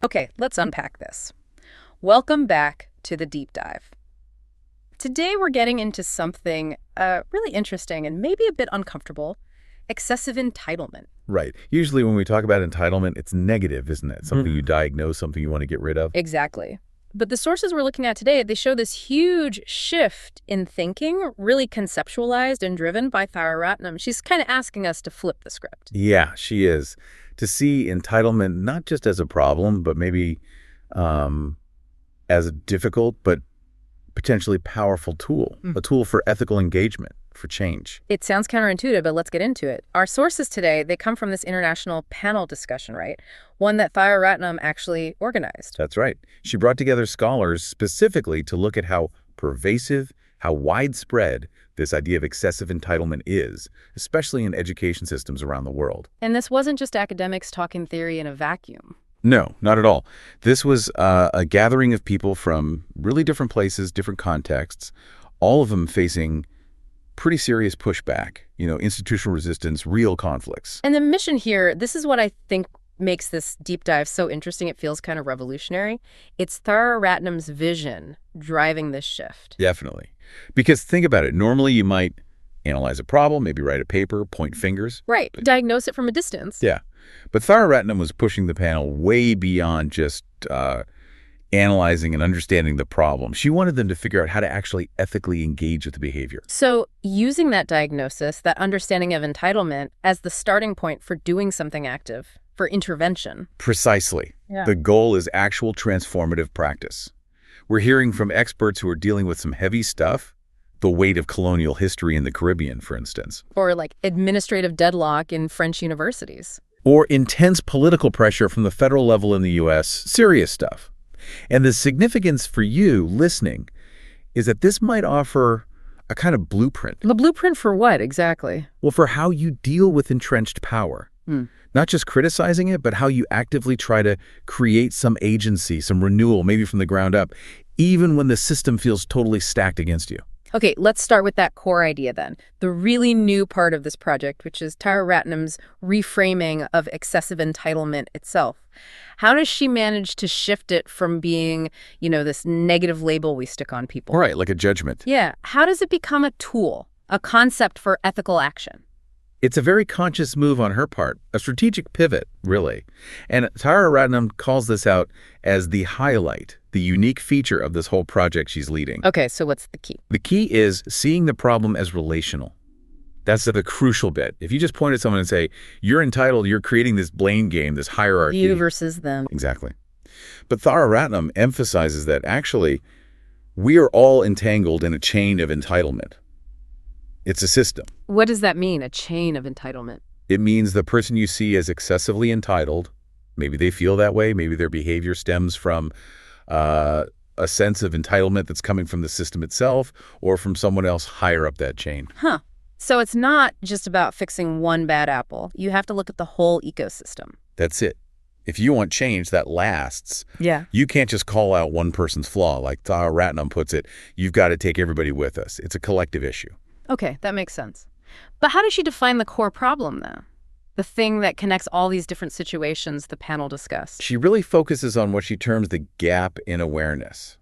Okay, let's unpack this. Welcome back to the deep dive. Today we're getting into something really interesting and maybe a bit uncomfortable: excessive entitlement. Right. Usually when we talk about entitlement, it's negative, isn't it? Something you diagnose, something you want to get rid of. Exactly. But the sources we're looking at today, they show this huge shift in thinking, really conceptualized and driven by Ratnam. She's kind of asking us to flip the script. Yeah, she is. To see entitlement not just as a problem, but maybe as a difficult but potentially powerful tool, a tool for ethical engagement, for change. It sounds counterintuitive, but let's get into it. Our sources today, they come from this international panel discussion, right? One that Ratnam actually organized. That's right. She brought together scholars specifically to look at how pervasive, how widespread this idea of excessive entitlement is, especially in education systems around the world. And this wasn't just academics talking theory in a vacuum. No, not at all. This was a gathering of people from really different places, different contexts, all of them facing pretty serious pushback, institutional resistance, real conflicts. And the mission here, this is what I think makes this deep dive so interesting. It feels kind of revolutionary. It's Ratnam's vision driving this shift. Definitely. Because think about it. Normally you might analyze a problem, maybe write a paper, point fingers. Right. Diagnose it from a distance. Yeah. But Ratnam was pushing the panel way beyond just analyzing and understanding the problem. She wanted them to figure out how to actually ethically engage with the behavior. So using that diagnosis, that understanding of entitlement as the starting point for doing something active, for intervention. Precisely. Yeah. The goal is actual transformative practice. We're hearing from experts who are dealing with some heavy stuff, the weight of colonial history in the Caribbean, for instance. Or like administrative deadlock in French universities. Or intense political pressure from the federal level in the U.S., serious stuff. And the significance for you listening is that this might offer a kind of blueprint. The blueprint for what, exactly? Well, for how you deal with entrenched power. Not just criticizing it, but how you actively try to create some agency, some renewal, maybe from the ground up, even when the system feels totally stacked against you. Okay, let's start with that core idea then. The really new part of this project, which is Ratnam's reframing of excessive entitlement itself. How does she manage to shift it from being, this negative label we stick on people? Right, like a judgment. Yeah. How does it become a tool, a concept for ethical action? It's a very conscious move on her part, a strategic pivot, really. And Ratnam calls this out as the highlight, the unique feature of this whole project she's leading. Okay, so what's the key? The key is seeing the problem as relational. That's the crucial bit. If you just point at someone and say, you're entitled, you're creating this blame game, this hierarchy. You versus them. Exactly. But Ratnam emphasizes that actually we are all entangled in a chain of entitlement. It's a system. What does that mean, a chain of entitlement? It means the person you see as excessively entitled, maybe they feel that way, maybe their behavior stems from a sense of entitlement that's coming from the system itself or from someone else higher up that chain. Huh. So it's not just about fixing one bad apple. You have to look at the whole ecosystem. That's it. If you want change that lasts, yeah, you can't just call out one person's flaw. Like Ratnam puts it, you've got to take everybody with us. It's a collective issue. Okay, that makes sense. But how does she define the core problem, though? The thing that connects all these different situations the panel discussed. She really focuses on what she terms the gap in awareness.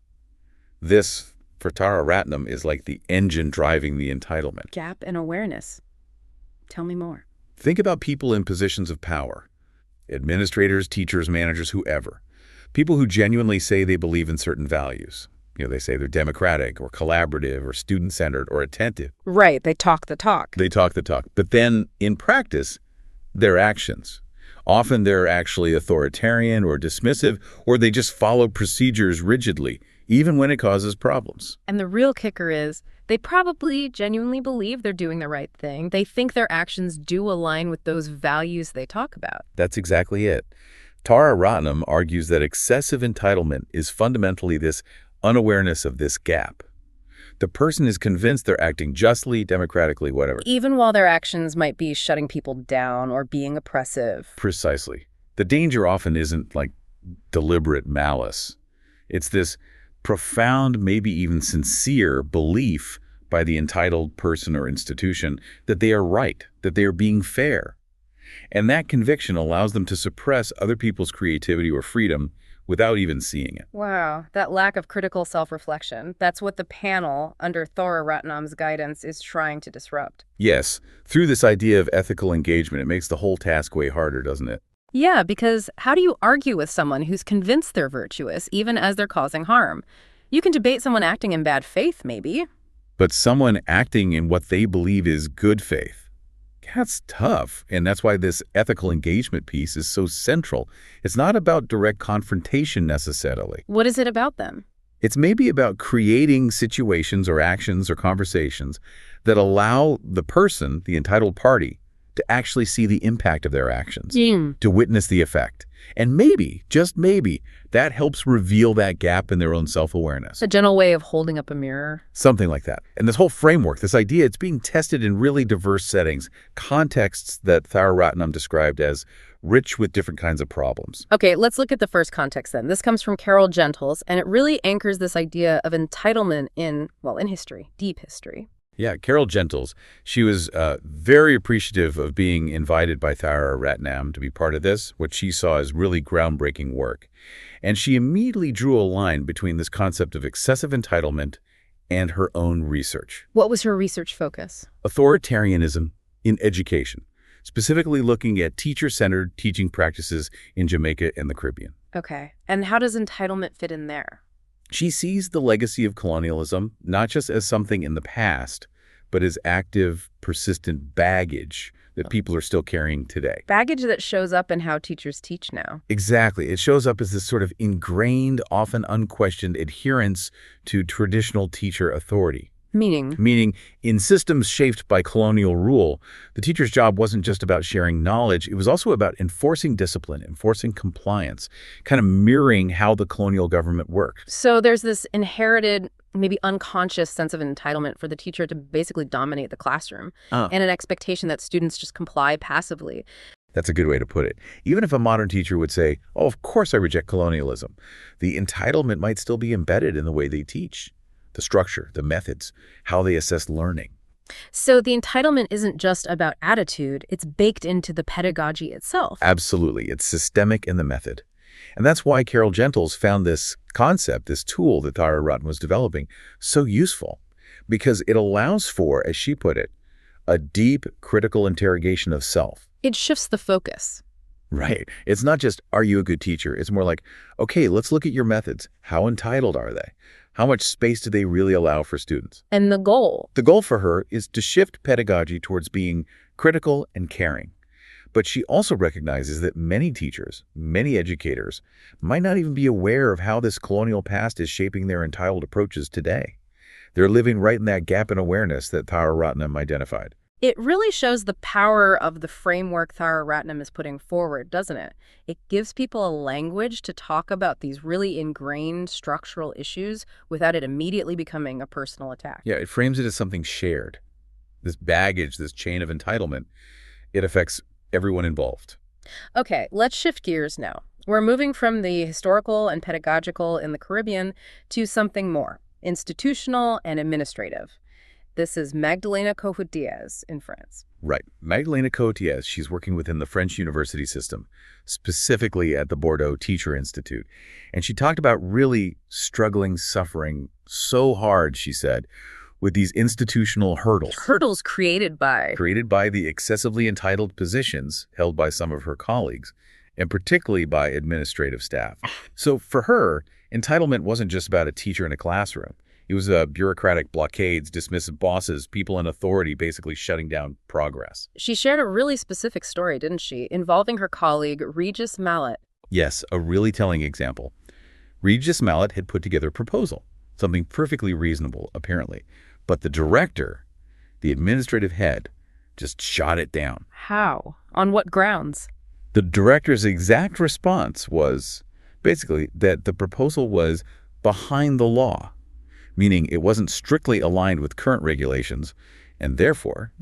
This, for Ratnam, is like the engine driving the entitlement. Gap in awareness. Tell me more. Think about people in positions of power. Administrators, teachers, managers, whoever. People who genuinely say they believe in certain values. They say they're democratic or collaborative or student-centered or attentive. Right, they talk the talk. They talk the talk. But then, in practice, their actions. Often they're actually authoritarian or dismissive, or they just follow procedures rigidly, even when it causes problems. And the real kicker is, they probably genuinely believe they're doing the right thing. They think their actions do align with those values they talk about. That's exactly it. Ratnam argues that excessive entitlement is fundamentally this unawareness of this gap. The person is convinced they're acting justly, democratically, whatever. Even while their actions might be shutting people down or being oppressive. Precisely. The danger often isn't like deliberate malice. It's this profound, maybe even sincere belief by the entitled person or institution that they are right, that they are being fair. And that conviction allows them to suppress other people's creativity or freedom without even seeing it. Wow, that lack of critical self-reflection. That's what the panel, under Thora Ratnam's guidance, is trying to disrupt. Yes, through this idea of ethical engagement, it makes the whole task way harder, doesn't it? Yeah, because how do you argue with someone who's convinced they're virtuous, even as they're causing harm? You can debate someone acting in bad faith, maybe. But someone acting in what they believe is good faith, that's tough. And that's why this ethical engagement piece is so central. It's not about direct confrontation necessarily. What is it about them? It's maybe about creating situations or actions or conversations that allow the person, the entitled party, to actually see the impact of their actions, to witness the effect. And maybe, just maybe, that helps reveal that gap in their own self-awareness. A gentle way of holding up a mirror. Something like that. And this whole framework, this idea, it's being tested in really diverse settings, contexts that Thara Ratnam described as rich with different kinds of problems. Okay, let's look at the first context then. This comes from Carol Gentles, and it really anchors this idea of entitlement in history, deep history. Yeah, Carol Gentles, she was very appreciative of being invited by Thara Ratnam to be part of this, what she saw as really groundbreaking work. And she immediately drew a line between this concept of excessive entitlement and her own research. What was her research focus? Authoritarianism in education, specifically looking at teacher-centered teaching practices in Jamaica and the Caribbean. Okay, and how does entitlement fit in there? She sees the legacy of colonialism not just as something in the past, but as active, persistent baggage that people are still carrying today. Baggage that shows up in how teachers teach now. Exactly. It shows up as this sort of ingrained, often unquestioned adherence to traditional teacher authority. Meaning, in systems shaped by colonial rule, the teacher's job wasn't just about sharing knowledge, it was also about enforcing discipline, enforcing compliance, kind of mirroring how the colonial government worked. So there's this inherited, maybe unconscious sense of entitlement for the teacher to basically dominate the classroom, and an expectation that students just comply passively. That's a good way to put it. Even if a modern teacher would say, oh, of course I reject colonialism, the entitlement might still be embedded in the way they teach. The structure, the methods, how they assess learning. So the entitlement isn't just about attitude, it's baked into the pedagogy itself. Absolutely. It's systemic in the method. And that's why Carol Gentles found this concept, this tool that Thara Ratnam was developing, so useful. Because it allows for, as she put it, a deep critical interrogation of self. It shifts the focus. Right. It's not just, are you a good teacher? It's more like, okay, let's look at your methods. How entitled are they? How much space do they really allow for students? And the goal? The goal for her is to shift pedagogy towards being critical and caring. But she also recognizes that many teachers, many educators, might not even be aware of how this colonial past is shaping their entitled approaches today. They're living right in that gap in awareness that Thara Ratnam identified. It really shows the power of the framework Thara Ratnam is putting forward, doesn't it? It gives people a language to talk about these really ingrained structural issues without it immediately becoming a personal attack. Yeah, it frames it as something shared. This baggage, this chain of entitlement, it affects everyone involved. Okay, let's shift gears now. We're moving from the historical and pedagogical in the Caribbean to something more institutional and administrative. This is Magdalena Cohut-Diaz in France. Right. Magdalena Cohut-Diaz, she's working within the French university system, specifically at the Bordeaux Teacher Institute. And she talked about really struggling, suffering so hard, she said, with these institutional hurdles. Hurdles created by? Created by the excessively entitled positions held by some of her colleagues, and particularly by administrative staff. So for her, entitlement wasn't just about a teacher in a classroom. It was bureaucratic blockades, dismissive bosses, people in authority basically shutting down progress. She shared a really specific story, didn't she, involving her colleague Regis Mallet. Yes, a really telling example. Regis Mallet had put together a proposal, something perfectly reasonable, apparently. But the director, the administrative head, just shot it down. How? On what grounds? The director's exact response was basically that the proposal was behind the law, meaning it wasn't strictly aligned with current regulations, and therefore,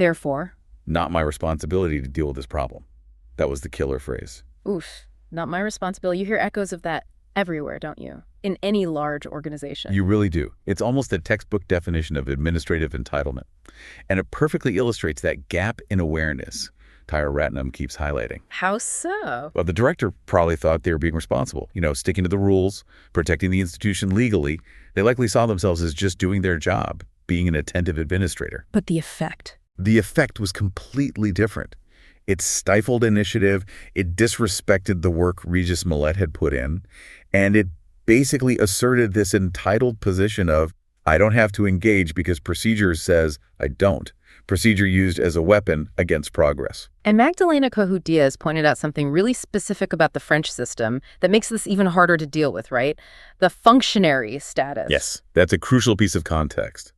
not my responsibility to deal with this problem. That was the killer phrase. Oof, not my responsibility. You hear echoes of that everywhere, don't you? In any large organization. You really do. It's almost a textbook definition of administrative entitlement. And it perfectly illustrates that gap in awareness, Tyra Ratnam keeps highlighting. How so? Well, the director probably thought they were being responsible, sticking to the rules, protecting the institution legally. They likely saw themselves as just doing their job, being an attentive administrator. But the effect? The effect was completely different. It stifled initiative, it disrespected the work Regis Millett had put in, and it basically asserted this entitled position of, I don't have to engage because procedure says I don't. Procedure used as a weapon against progress. And Magdalena Cohut-Diaz pointed out something really specific about the French system that makes this even harder to deal with, right? The functionary status. Yes, that's a crucial piece of context.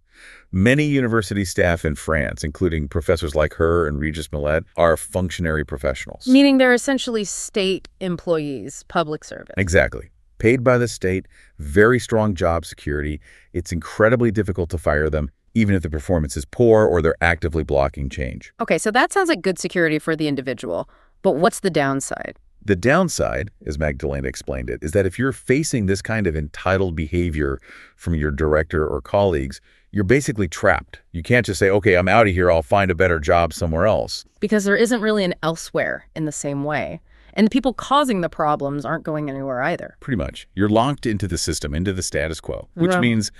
Many university staff in France, including professors like her and Regis Millett, are functionary professionals. Meaning they're essentially state employees, public service. Exactly. Paid by the state, very strong job security. It's incredibly difficult to fire them, even if the performance is poor or they're actively blocking change. Okay, so that sounds like good security for the individual. But what's the downside? The downside, as Magdalena explained it, is that if you're facing this kind of entitled behavior from your director or colleagues, you're basically trapped. You can't just say, okay, I'm out of here, I'll find a better job somewhere else. Because there isn't really an elsewhere in the same way. And the people causing the problems aren't going anywhere either. Pretty much. You're locked into the system, into the status quo, which means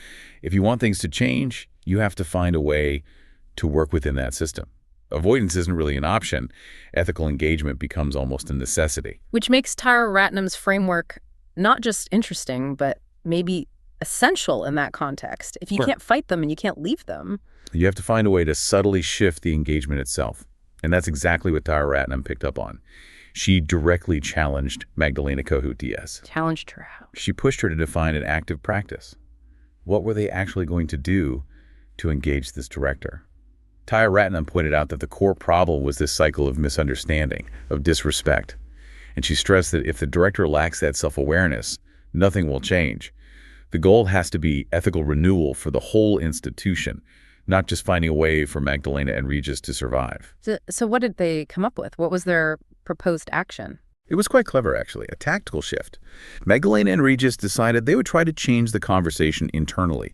if you want things to change, you have to find a way to work within that system. Avoidance isn't really an option. Ethical engagement becomes almost a necessity. Which makes Tyra Ratnam's framework not just interesting, but maybe essential in that context. If you can't fight them and you can't leave them, you have to find a way to subtly shift the engagement itself. And that's exactly what Tyra Ratnam picked up on. She directly challenged Magdalena Cohut-Diaz. Challenged her how? She pushed her to define an active practice. What were they actually going to do to engage this director? Tyra Ratnam pointed out that the core problem was this cycle of misunderstanding, of disrespect. And she stressed that if the director lacks that self-awareness, nothing will change. The goal has to be ethical renewal for the whole institution, not just finding a way for Magdalena and Regis to survive. So what did they come up with? What was their proposed action? It was quite clever, actually, a tactical shift. Magdalena and Regis decided they would try to change the conversation internally,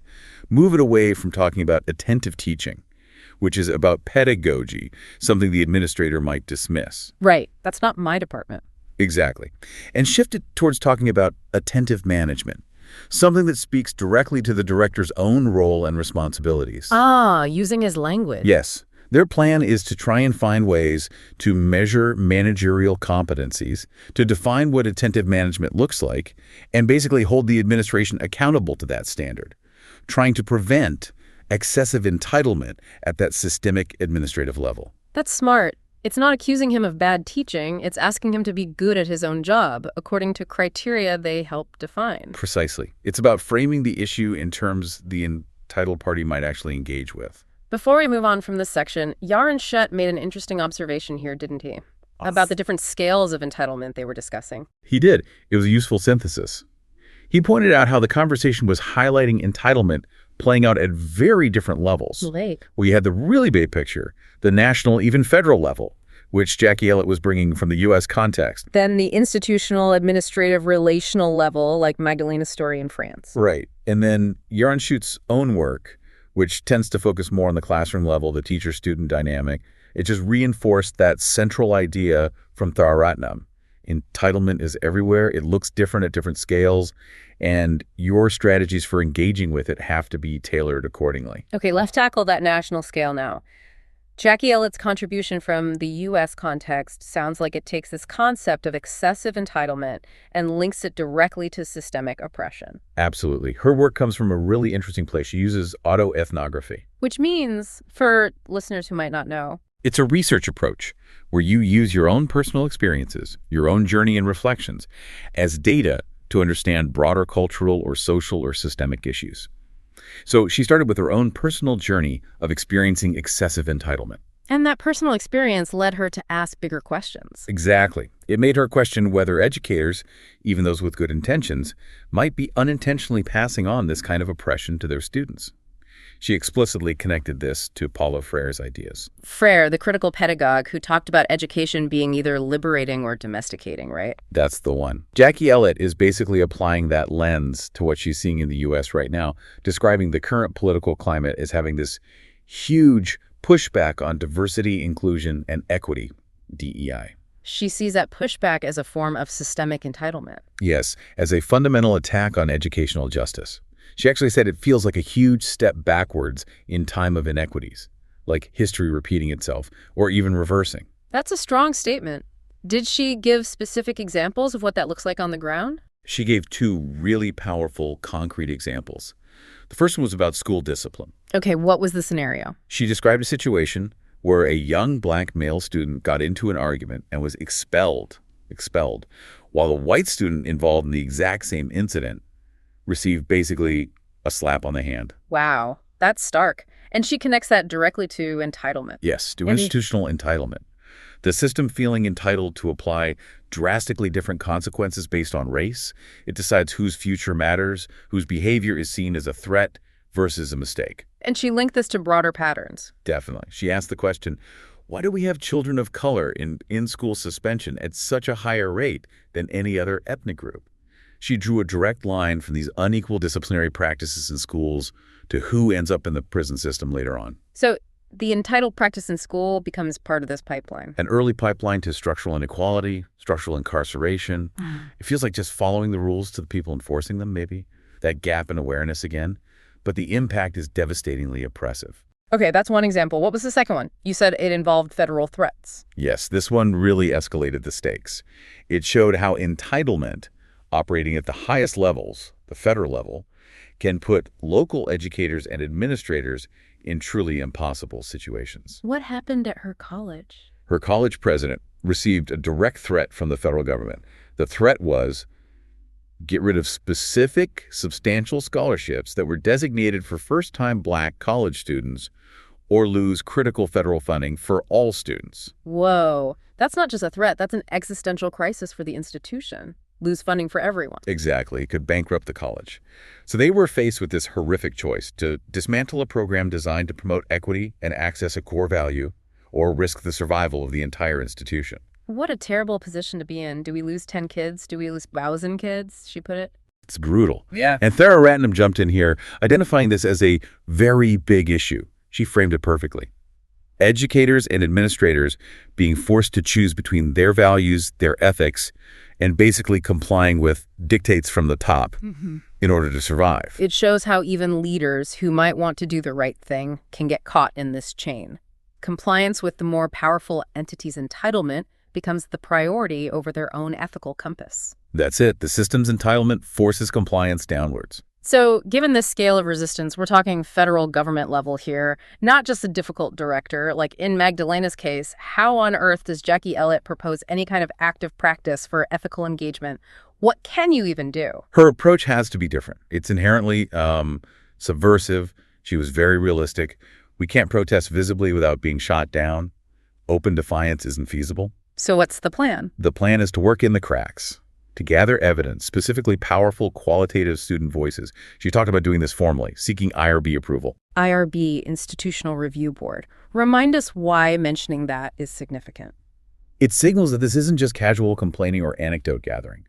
move it away from talking about attentive teaching, which is about pedagogy, something the administrator might dismiss. Right. That's not my department. Exactly. And shift it towards talking about attentive management, something that speaks directly to the director's own role and responsibilities. Ah, using his language. Yes. Their plan is to try and find ways to measure managerial competencies, to define what attentive management looks like, and basically hold the administration accountable to that standard, trying to prevent excessive entitlement at that systemic administrative level. That's smart. It's not accusing him of bad teaching. It's asking him to be good at his own job, according to criteria they help define. Precisely. It's about framing the issue in terms the entitled party might actually engage with. Before we move on from this section, Yaron Shutt made an interesting observation here, didn't he? About the different scales of entitlement they were discussing. He did. It was a useful synthesis. He pointed out how the conversation was highlighting entitlement playing out at very different levels. Like? Well, you had the really big picture, the national, even federal level, which Jackie Ellett was bringing from the U.S. context. Then the institutional, administrative, relational level, like Magdalena's story in France. Right. And then Yaron Shutt's own work, which tends to focus more on the classroom level, the teacher-student dynamic. It just reinforced that central idea from Tyra Ratnam. Entitlement is everywhere. It looks different at different scales, and your strategies for engaging with it have to be tailored accordingly. Okay, let's tackle that national scale now. Jackie Ellett's contribution from the U.S. context sounds like it takes this concept of excessive entitlement and links it directly to systemic oppression. Absolutely. Her work comes from a really interesting place. She uses autoethnography. Which means, for listeners who might not know, it's a research approach where you use your own personal experiences, your own journey and reflections, as data to understand broader cultural or social or systemic issues. So she started with her own personal journey of experiencing excessive entitlement. And that personal experience led her to ask bigger questions. Exactly. It made her question whether educators, even those with good intentions, might be unintentionally passing on this kind of oppression to their students. She explicitly connected this to Paulo Freire's ideas. Freire, the critical pedagogue who talked about education being either liberating or domesticating, right? That's the one. Jackie Ellett is basically applying that lens to what she's seeing in the U.S. right now, describing the current political climate as having this huge pushback on diversity, inclusion, and equity, DEI. She sees that pushback as a form of systemic entitlement. Yes, as a fundamental attack on educational justice. She actually said it feels like a huge step backwards in time of inequities, like history repeating itself, or even reversing. That's a strong statement. Did she give specific examples of what that looks like on the ground? She gave two really powerful, concrete examples. The first one was about school discipline. Okay, what was the scenario? She described a situation where a young black male student got into an argument and was expelled, while the white student involved in the exact same incident received basically a slap on the hand. Wow, that's stark. And she connects that directly to entitlement. Yes, to institutional entitlement. The system feeling entitled to apply drastically different consequences based on race. It decides whose future matters, whose behavior is seen as a threat versus a mistake. And she linked this to broader patterns. Definitely. She asked the question, why do we have children of color in school suspension at such a higher rate than any other ethnic group? She drew a direct line from these unequal disciplinary practices in schools to who ends up in the prison system later on. So the entitled practice in school becomes part of this pipeline. An early pipeline to structural inequality, structural incarceration. It feels like just following the rules to the people enforcing them, maybe. That gap in awareness again. But the impact is devastatingly oppressive. Okay, that's one example. What was the second one? You said it involved federal threats. Yes, this one really escalated the stakes. It showed how entitlement, operating at the highest levels, the federal level, can put local educators and administrators in truly impossible situations. What happened at her college? Her college president received a direct threat from the federal government. The threat was, get rid of specific, substantial scholarships that were designated for first-time black college students or lose critical federal funding for all students. Whoa, that's not just a threat, that's an existential crisis for the institution. Lose funding for everyone. Exactly. It could bankrupt the college. So they were faced with this horrific choice to dismantle a program designed to promote equity and access a core value or risk the survival of the entire institution. What a terrible position to be in. Do we lose 10 kids? Do we lose 1,000 kids? She put it. It's brutal. Yeah. And Thera Ratnam jumped in here, identifying this as a very big issue. She framed it perfectly. Educators and administrators being forced to choose between their values, their ethics, and basically complying with dictates from the top in order to survive. It shows how even leaders who might want to do the right thing can get caught in this chain. Compliance with the more powerful entity's entitlement becomes the priority over their own ethical compass. That's it. The system's entitlement forces compliance downwards. So, given this scale of resistance, we're talking federal government level here, not just a difficult director. Like in Magdalena's case, how on earth does Jackie Ellett propose any kind of active practice for ethical engagement? What can you even do? Her approach has to be different. It's inherently subversive. She was very realistic. We can't protest visibly without being shot down. Open defiance isn't feasible. So what's the plan? The plan is to work in the cracks, to gather evidence, specifically powerful qualitative student voices. She talked about doing this formally, seeking IRB approval. IRB, Institutional Review Board. Remind us why mentioning that is significant. It signals that this isn't just casual complaining or anecdote gathering.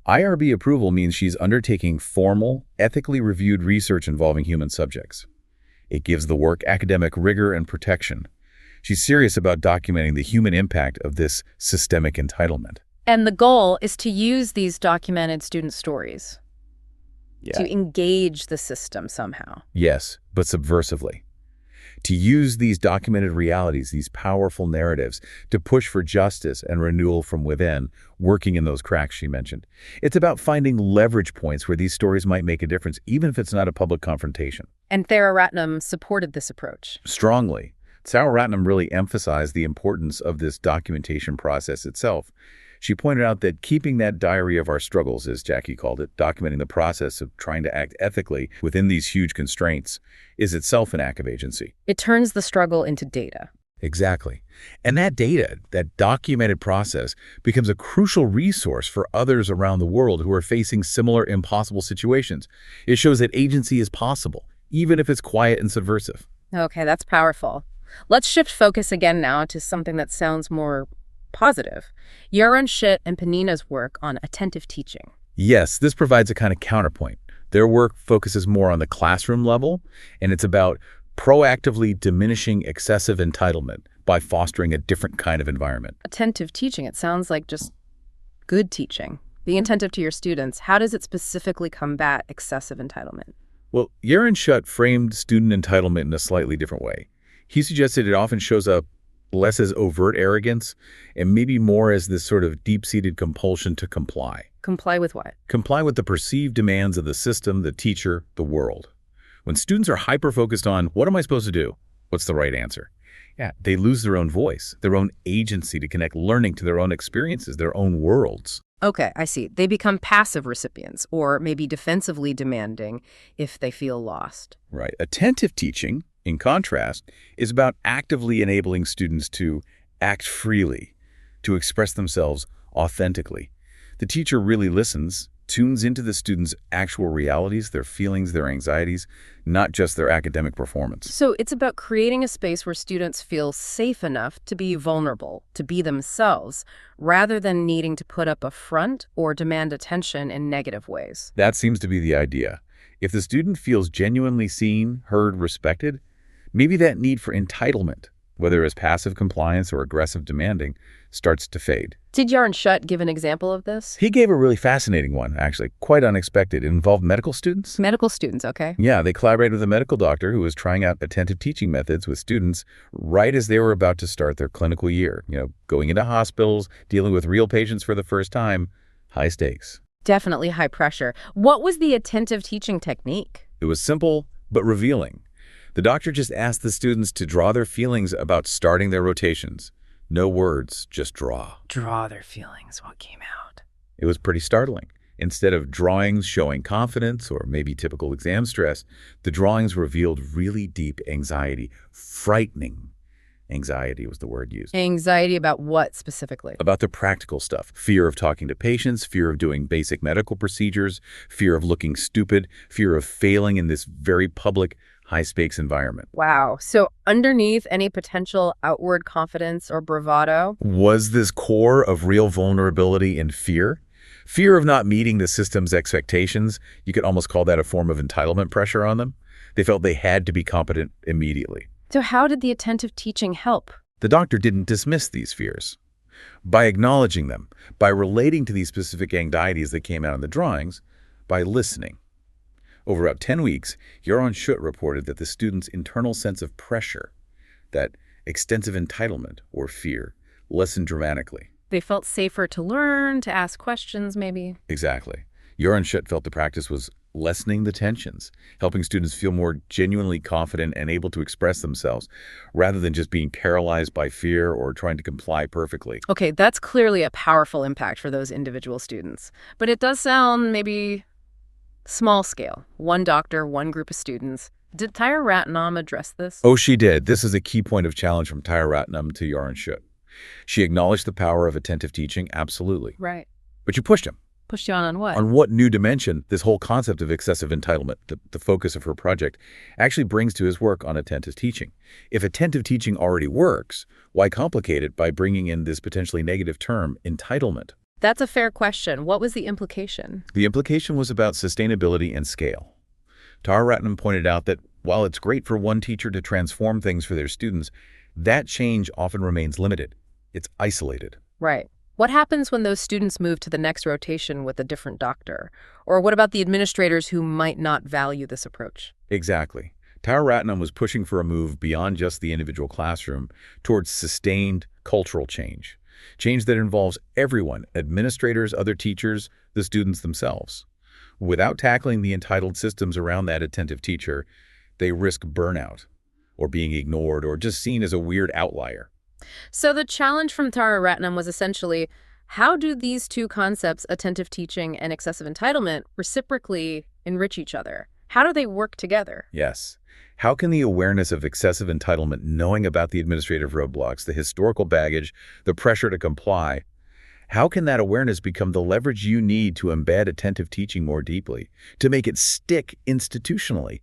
IRB approval means she's undertaking formal, ethically reviewed research involving human subjects. It gives the work academic rigor and protection. She's serious about documenting the human impact of this systemic entitlement. And the goal is to use these documented student stories to engage the system somehow. Yes, but subversively. To use these documented realities, these powerful narratives, to push for justice and renewal from within, working in those cracks she mentioned. It's about finding leverage points where these stories might make a difference, even if it's not a public confrontation. And Thera Ratnam supported this approach. Strongly. Thera Ratnam really emphasized the importance of this documentation process itself. She pointed out that keeping that diary of our struggles, as Jackie called it, documenting the process of trying to act ethically within these huge constraints, is itself an act of agency. It turns the struggle into data. Exactly. And that data, that documented process, becomes a crucial resource for others around the world who are facing similar impossible situations. It shows that agency is possible, even if it's quiet and subversive. Okay, that's powerful. Let's shift focus again now to something that sounds more positive. Yaron Schitt and Panina's work on attentive teaching. Yes, this provides a kind of counterpoint. Their work focuses more on the classroom level, and it's about proactively diminishing excessive entitlement, by fostering a different kind of environment. Attentive teaching, it sounds like just good teaching. Being attentive to your students, how does it specifically combat excessive entitlement? Well, Yaron Shutt framed student entitlement in a slightly different way. He suggested it often shows up less as overt arrogance and maybe more as this sort of deep-seated compulsion to comply. Comply with what? Comply with the perceived demands of the system, the teacher, the world. When students are hyper-focused on, what am I supposed to do? What's the right answer? Yeah, they lose their own voice, their own agency to connect learning to their own experiences, their own worlds. Okay, I see. They become passive recipients, or maybe defensively demanding if they feel lost. Right. Attentive teaching, in contrast, is about actively enabling students to act freely, to express themselves authentically. The teacher really listens, tunes into the students' actual realities, their feelings, their anxieties, not just their academic performance. So it's about creating a space where students feel safe enough to be vulnerable, to be themselves, rather than needing to put up a front or demand attention in negative ways. That seems to be the idea. If the student feels genuinely seen, heard, respected, maybe that need for entitlement, whether as passive compliance or aggressive demanding, starts to fade. Did Yaron Shutt give an example of this? He gave a really fascinating one, actually, quite unexpected. It involved medical students. Medical students, okay. Yeah, they collaborated with a medical doctor who was trying out attentive teaching methods with students right as they were about to start their clinical year. Going into hospitals, dealing with real patients for the first time, high stakes. Definitely high pressure. What was the attentive teaching technique? It was simple, but revealing. The doctor just asked the students to draw their feelings about starting their rotations. No words, just draw. Draw their feelings. What came out? It was pretty startling. Instead of drawings showing confidence or maybe typical exam stress, the drawings revealed really deep anxiety. Frightening anxiety was the word used. Anxiety about what specifically? About the practical stuff. Fear of talking to patients, fear of doing basic medical procedures, fear of looking stupid, fear of failing in this very public, high-stakes environment. Wow. So underneath any potential outward confidence or bravado? Was this core of real vulnerability and fear? Fear of not meeting the system's expectations. You could almost call that a form of entitlement pressure on them. They felt they had to be competent immediately. So how did the attentive teaching help? The doctor didn't dismiss these fears. By acknowledging them, by relating to these specific anxieties that came out in the drawings, by listening. Over about 10 weeks, Yaron Shutt reported that the students' internal sense of pressure, that extensive entitlement or fear, lessened dramatically. They felt safer to learn, to ask questions, maybe. Exactly. Yaron Shutt felt the practice was lessening the tensions, helping students feel more genuinely confident and able to express themselves, rather than just being paralyzed by fear or trying to comply perfectly. Okay, that's clearly a powerful impact for those individual students. But it does sound maybe small scale. One doctor, one group of students. Did Tyra Ratnam address this? Oh, she did. This is a key point of challenge from Tyra Ratnam to Yaron Shutt. She acknowledged the power of attentive teaching, absolutely. Right. But you pushed him. Pushed you on what? On what new dimension this whole concept of excessive entitlement, the focus of her project, actually brings to his work on attentive teaching. If attentive teaching already works, why complicate it by bringing in this potentially negative term, entitlement? That's a fair question. What was the implication? The implication was about sustainability and scale. Tara Ratnam pointed out that while it's great for one teacher to transform things for their students, that change often remains limited. It's isolated. Right. What happens when those students move to the next rotation with a different doctor? Or what about the administrators who might not value this approach? Exactly. Tara Ratnam was pushing for a move beyond just the individual classroom towards sustained cultural change. Change that involves everyone, administrators, other teachers, the students themselves. Without tackling the entitled systems around that attentive teacher, they risk burnout or being ignored or just seen as a weird outlier. So the challenge from Tara Ratnam was essentially, how do these two concepts, attentive teaching and excessive entitlement, reciprocally enrich each other? How do they work together? Yes. How can the awareness of excessive entitlement, knowing about the administrative roadblocks, the historical baggage, the pressure to comply, how can that awareness become the leverage you need to embed attentive teaching more deeply, to make it stick institutionally?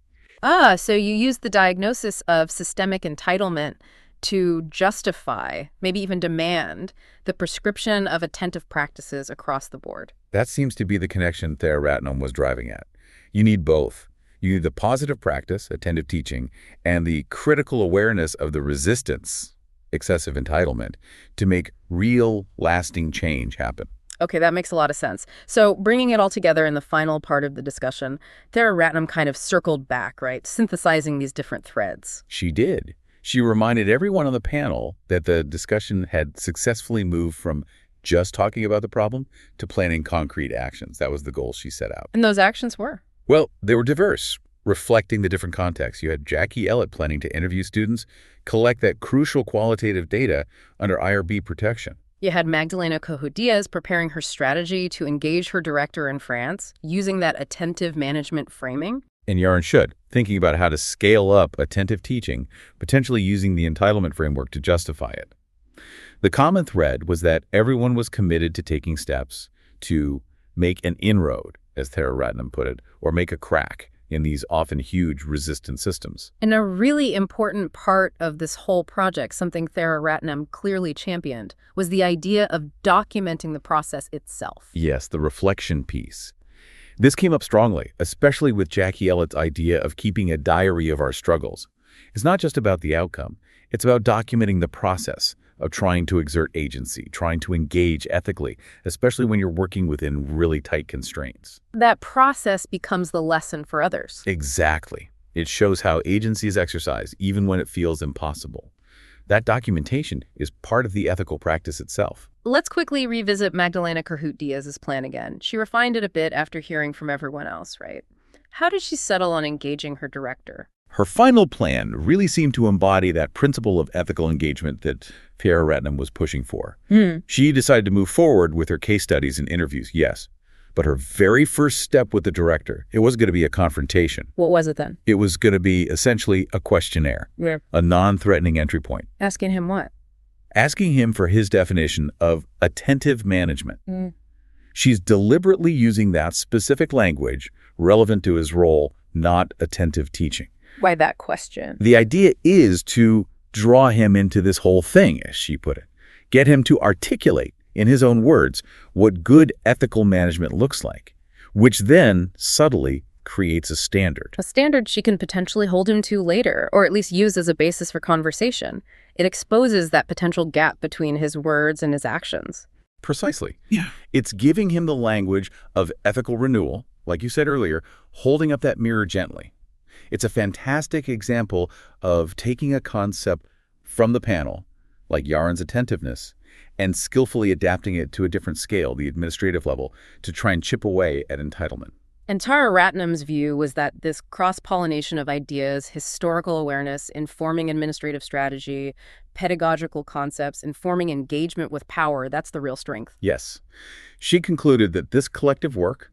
So you use the diagnosis of systemic entitlement to justify, maybe even demand, the prescription of attentive practices across the board. That seems to be the connection Tara Ratnam was driving at. You need both. You need the positive practice, attentive teaching, and the critical awareness of the resistance, excessive entitlement to make real, lasting change happen. Okay, that makes a lot of sense. So bringing it all together in the final part of the discussion, Thera Ratnam kind of circled back, right, synthesizing these different threads. She did. She reminded everyone on the panel that the discussion had successfully moved from just talking about the problem to planning concrete actions. That was the goal she set out. And those actions were? Well, they were diverse, reflecting the different contexts. You had Jackie Ellett planning to interview students, collect that crucial qualitative data under IRB protection. You had Magdalena Cohu-Diaz preparing her strategy to engage her director in France, using that attentive management framing. And Yaron Shud, thinking about how to scale up attentive teaching, potentially using the entitlement framework to justify it. The common thread was that everyone was committed to taking steps to make an inroad, as Thera Ratnam put it, or make a crack in these often huge resistant systems. And a really important part of this whole project, something Thera Ratnam clearly championed, was the idea of documenting the process itself. Yes, the reflection piece. This came up strongly, especially with Jackie Ellett's idea of keeping a diary of our struggles. It's not just about the outcome. It's about documenting the process of trying to exert agency, trying to engage ethically, especially when you're working within really tight constraints. That process becomes the lesson for others. Exactly. It shows how agency is exercised, even when it feels impossible. That documentation is part of the ethical practice itself. Let's quickly revisit Magdalena Cohu-Diaz's plan again. She refined it a bit after hearing from everyone else, right? How did she settle on engaging her director? Her final plan really seemed to embody that principle of ethical engagement that Thera Ratnam was pushing for. She decided to move forward with her case studies and interviews, yes. But her very first step with the director, it wasn't going to be a confrontation. What was it then? It was going to be essentially a questionnaire, a non-threatening entry point. Asking him what? Asking him for his definition of attentive management. She's deliberately using that specific language relevant to his role, not attentive teaching. Why that question? The idea is to draw him into this whole thing, as she put it. Get him to articulate, in his own words, what good ethical management looks like, which then subtly creates a standard. A standard she can potentially hold him to later, or at least use as a basis for conversation. It exposes that potential gap between his words and his actions. Precisely. Yeah. It's giving him the language of ethical renewal, like you said earlier, holding up that mirror gently. It's a fantastic example of taking a concept from the panel, like Yaron's attentiveness, and skillfully adapting it to a different scale, the administrative level, to try and chip away at entitlement. And Thera Ratnam's view was that this cross-pollination of ideas, historical awareness, informing administrative strategy, pedagogical concepts, informing engagement with power, that's the real strength. Yes. She concluded that this collective work,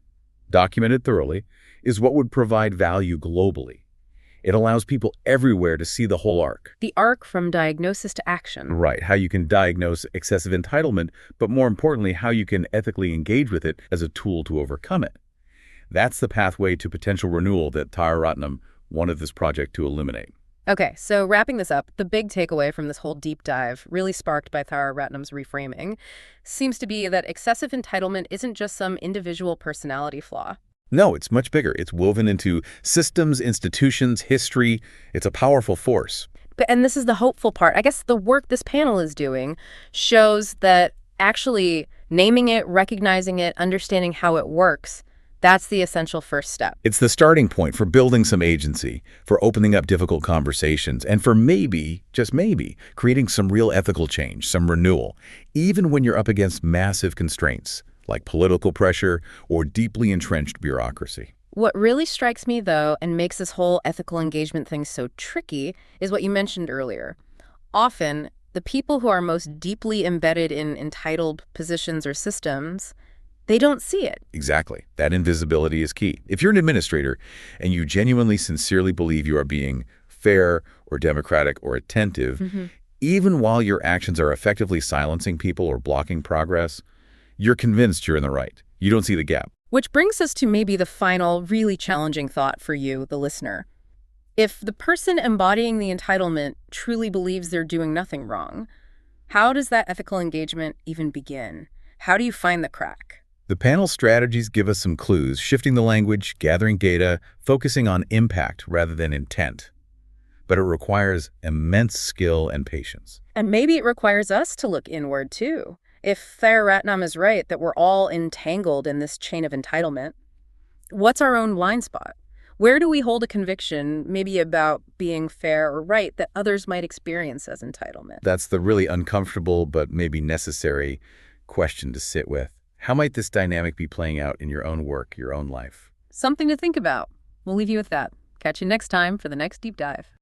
documented thoroughly, is what would provide value globally. It allows people everywhere to see the whole arc. The arc from diagnosis to action. Right, how you can diagnose excessive entitlement, but more importantly, how you can ethically engage with it as a tool to overcome it. That's the pathway to potential renewal that Thera Ratnam wanted this project to eliminate. Okay, so wrapping this up, the big takeaway from this whole deep dive, really sparked by Thera Ratnam's reframing, seems to be that excessive entitlement isn't just some individual personality flaw. No, it's much bigger. It's woven into systems, institutions, history. It's a powerful force. And this is the hopeful part. I guess the work this panel is doing shows that actually naming it, recognizing it, understanding how it works, that's the essential first step. It's the starting point for building some agency, for opening up difficult conversations, and for maybe, just maybe, creating some real ethical change, some renewal, even when you're up against massive constraints, like political pressure or deeply entrenched bureaucracy. What really strikes me, though, and makes this whole ethical engagement thing so tricky is what you mentioned earlier. Often, the people who are most deeply embedded in entitled positions or systems, they don't see it. Exactly. That invisibility is key. If you're an administrator and you genuinely, sincerely believe you are being fair or democratic or attentive, even while your actions are effectively silencing people or blocking progress, you're convinced you're in the right. You don't see the gap. Which brings us to maybe the final, really challenging thought for you, the listener. If the person embodying the entitlement truly believes they're doing nothing wrong, how does that ethical engagement even begin? How do you find the crack? The panel strategies give us some clues, shifting the language, gathering data, focusing on impact rather than intent. But it requires immense skill and patience. And maybe it requires us to look inward, too. If Thayer Ratnam is right that we're all entangled in this chain of entitlement, what's our own blind spot? Where do we hold a conviction, maybe about being fair or right, that others might experience as entitlement? That's the really uncomfortable but maybe necessary question to sit with. How might this dynamic be playing out in your own work, your own life? Something to think about. We'll leave you with that. Catch you next time for the next deep dive.